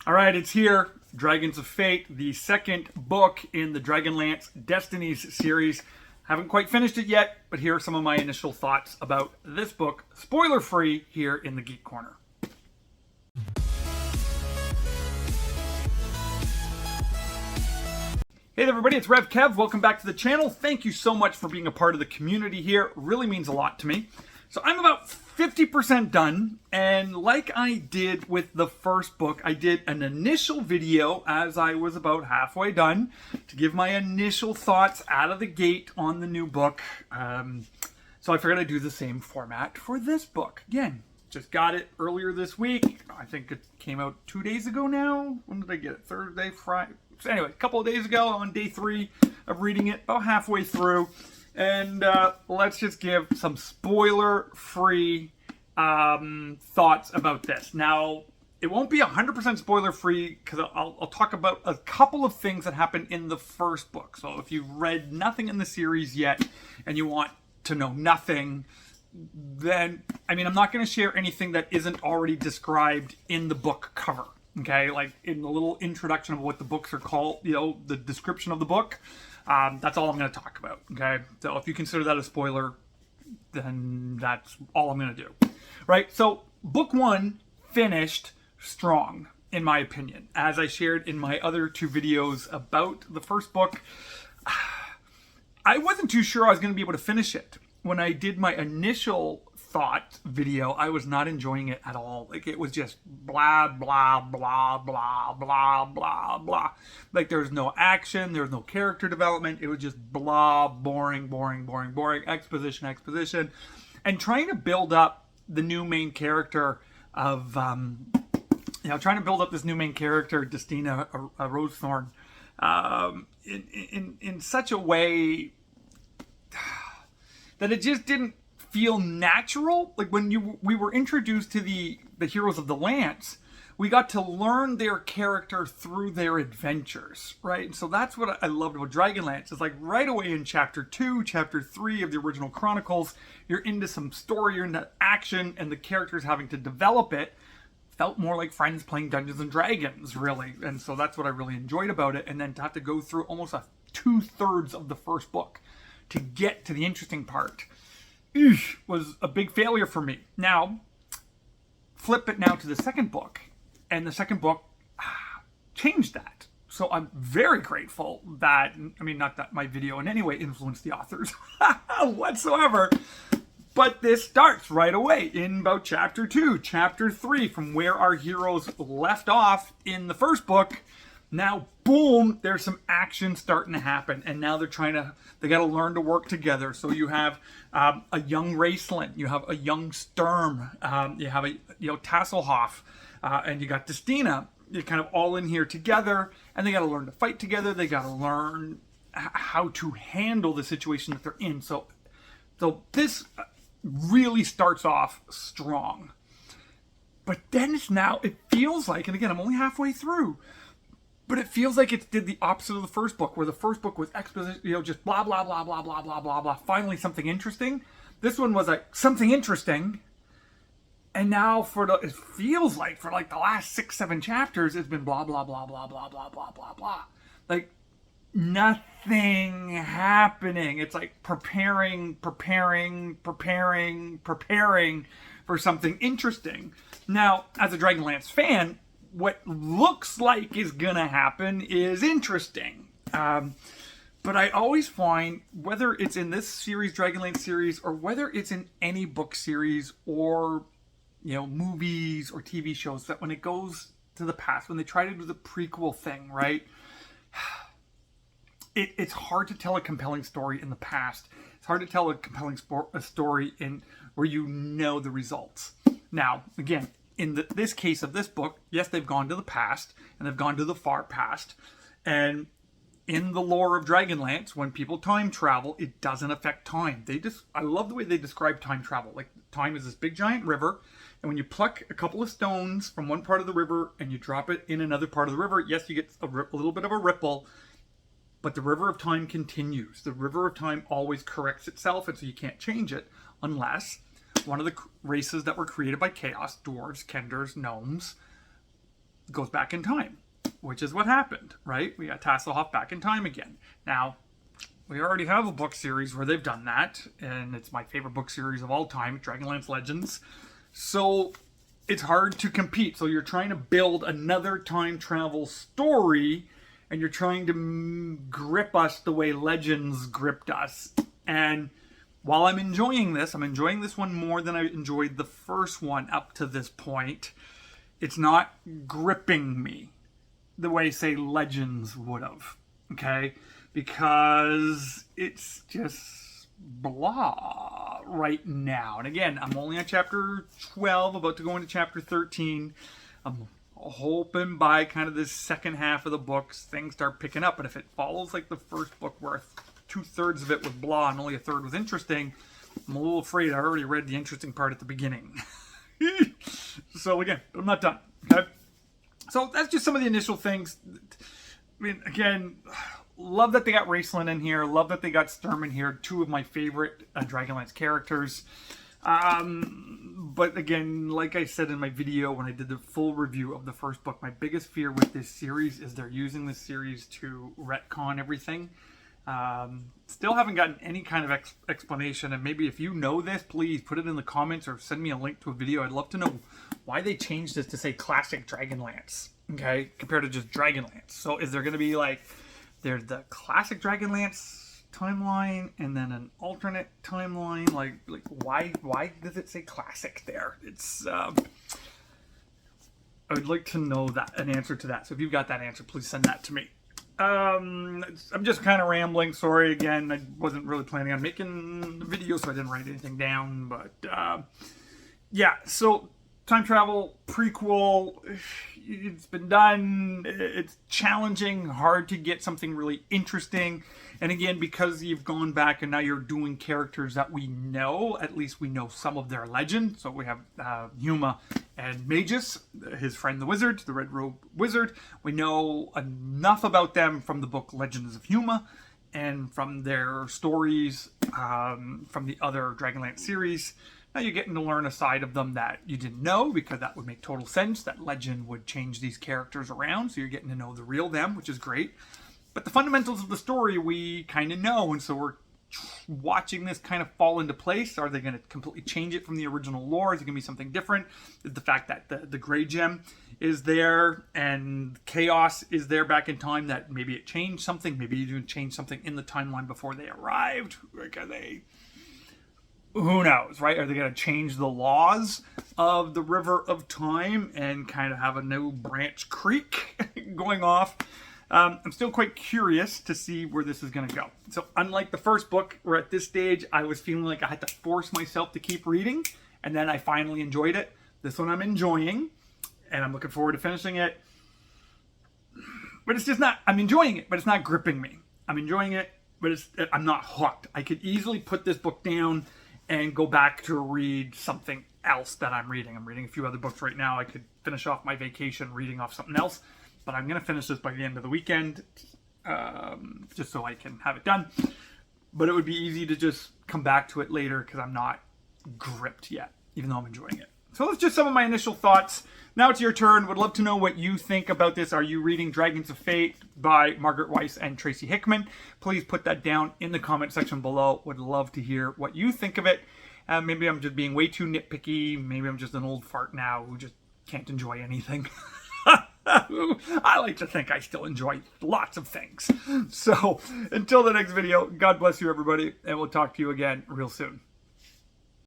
All right, it's here. Dragons of Fate, the second book in the Dragonlance Destinies series. Haven't quite finished it yet, but here are some of my initial thoughts about this book, spoiler-free, here in the Geek Corner. Hey there, everybody, it's Rev Kev. Welcome back to the channel. Thank you so much for being a part of the community here. It really means a lot to me. So I'm about 50% done, and like I did with the first book, I did an initial video as I was about halfway done to give my initial thoughts out of the gate on the new book. So I figured I'd do the same format for this book. Again, just got it earlier this week. I think it came out 2 days ago now. When did I get it? Thursday, Friday? So anyway, a couple of days ago on day 3 of reading it, about halfway through. And let's just give some spoiler-free thoughts about this. Now, it won't be 100% spoiler-free because I'll talk about a couple of things that happened in the first book. So if you've read nothing in the series yet and you want to know nothing, then, I'm not going to share anything that isn't already described in the book cover. Okay, like in the little introduction of what the books are called, the description of the book. That's all I'm going to talk about, okay? So if you consider that a spoiler, then that's all I'm going to do, right? So book 1 finished strong, in my opinion. As I shared in my other 2 videos about the first book, I wasn't too sure I was going to be able to finish it. When I did my initial thought video, I was not enjoying it at all. Like, it was just blah, blah, blah, blah, blah, blah, blah. Like, there's no action, there's no character development. It was just blah, boring, boring, boring, boring, exposition, exposition. And trying to build up the new main character of, trying to build up this new main character, Destina Rosethorn, in such a way that it just didn't feel natural. Like when we were introduced to the heroes of the Lance, we got to learn their character through their adventures, right? And so that's what I loved about Dragonlance. It's like right away in chapter 2, chapter 3 of the original Chronicles, you're into some story, you're into action, and the characters having to develop it felt more like friends playing Dungeons and Dragons, really. And so that's what I really enjoyed about it. And then to have to go through almost 2/3 of the first book to get to the interesting part was a big failure for me. Now, flip it now to the second book, and the second book changed that. So I'm very grateful that, not that my video in any way influenced the authors whatsoever, but this starts right away in about chapter 2, chapter 3, from where our heroes left off in the first book. Now, boom, there's some action starting to happen, and now they got to learn to work together. So you have a young Raceland, you have a young Sturm, you have a Tasselhoff, and you got Destina. You're kind of all in here together, and they got to learn to fight together. They got to learn how to handle the situation that they're in. So this really starts off strong. But then it feels like, and again, I'm only halfway through, but it feels like it did the opposite of the first book, where the first book was exposition, just blah, blah, blah, blah, blah, blah, blah, blah. Finally, something interesting. This one was like something interesting. And now it feels like for the last 6-7 chapters, it's been blah, blah, blah, blah, blah, blah, blah, blah, blah. Like nothing happening. It's like preparing for something interesting. Now, as a Dragonlance fan, what looks like is gonna happen is interesting. But I always find, whether it's in this series, Dragonlance series, or whether it's in any book series or, movies or TV shows, that when it goes to the past, when they try to do the prequel thing, right? It's hard to tell a compelling story in the past. It's hard to tell a compelling story in where the results. Now, again, in this case of this book, yes, they've gone to the past, and they've gone to the far past. And in the lore of Dragonlance, when people time travel, it doesn't affect time. I love the way they describe time travel. Like, time is this big giant river, and when you pluck a couple of stones from one part of the river and you drop it in another part of the river, yes, you get a little bit of a ripple, but the river of time continues. The river of time always corrects itself, and so you can't change it unless one of the races that were created by chaos, dwarves, kenders, gnomes, goes back in time, which is what happened, right? We got Tasselhoff back in time again. Now, we already have a book series where they've done that, and it's my favorite book series of all time, Dragonlance Legends. So it's hard to compete. So you're trying to build another time travel story, and you're trying to grip us the way Legends gripped us. And while I'm enjoying this one more than I enjoyed the first one up to this point. It's not gripping me the way, say, Legends would have. Okay? Because it's just blah right now. And again, I'm only on chapter 12, about to go into chapter 13. I'm hoping by kind of this second half of the books, things start picking up. But if it follows like the first book where 2/3 of it was blah and only 1/3 was interesting, I'm a little afraid I already read the interesting part at the beginning. So again, I'm not done. Okay? So that's just some of the initial things. I mean, again, love that they got Raceland in here. Love that they got Sturm in here. Two of my favorite Dragonlance characters. But again, like I said in my video when I did the full review of the first book, my biggest fear with this series is they're using this series to retcon everything. Still haven't gotten any kind of explanation, and maybe if you know this, please put it in the comments or send me a link to a video. I'd love to know why they changed this to say classic Dragonlance, okay, compared to just Dragonlance. So is there going to be like, there's the classic Dragonlance timeline and then an alternate timeline? Like why does it say classic there? It's I would like to know that, an answer to that. So if you've got that answer, please send that to me. I'm just kind of rambling. Sorry again, I wasn't really planning on making the video, so I didn't write anything down. But yeah, so time travel prequel, it's been done. It's challenging, hard to get something really interesting. And again, because you've gone back and now you're doing characters that we know, at least we know some of their legend. So we have Huma and Magus, his friend the wizard, the Red Robe Wizard. We know enough about them from the book Legends of Huma and from their stories from the other Dragonlance series. Now you're getting to learn a side of them that you didn't know, because that would make total sense. That Legend would change these characters around, so you're getting to know the real them, which is great. But the fundamentals of the story we kind of know, and so we're watching this kind of fall into place. Are they going to completely change it from the original lore? Is it going to be something different? Is the fact that the Grey Gem is there and Chaos is there back in time, that maybe it changed something? Maybe it even changed something in the timeline before they arrived? Like, are they... Who knows, right? Are they going to change the laws of the River of Time and kind of have a new branch creek going off? I'm still quite curious to see where this is going to go. So unlike the first book, where at this stage I was feeling like I had to force myself to keep reading, and then I finally enjoyed it. This one I'm enjoying, and I'm looking forward to finishing it. But it's just not, I'm enjoying it, but it's not gripping me. I'm enjoying it, but I'm not hooked. I could easily put this book down and go back to read something else that I'm reading. I'm reading a few other books right now. I could finish off my vacation reading off something else. But I'm going to finish this by the end of the weekend, just so I can have it done. But it would be easy to just come back to it later, because I'm not gripped yet, even though I'm enjoying it. So that's just some of my initial thoughts. Now it's your turn. Would love to know what you think about this. Are you reading Dragons of Fate by Margaret Weis and Tracy Hickman? Please put that down in the comment section below. Would love to hear what you think of it. Maybe I'm just being way too nitpicky. Maybe I'm just an old fart now who just can't enjoy anything. I like to think I still enjoy lots of things. So, until the next video, God bless you, everybody, and we'll talk to you again real soon.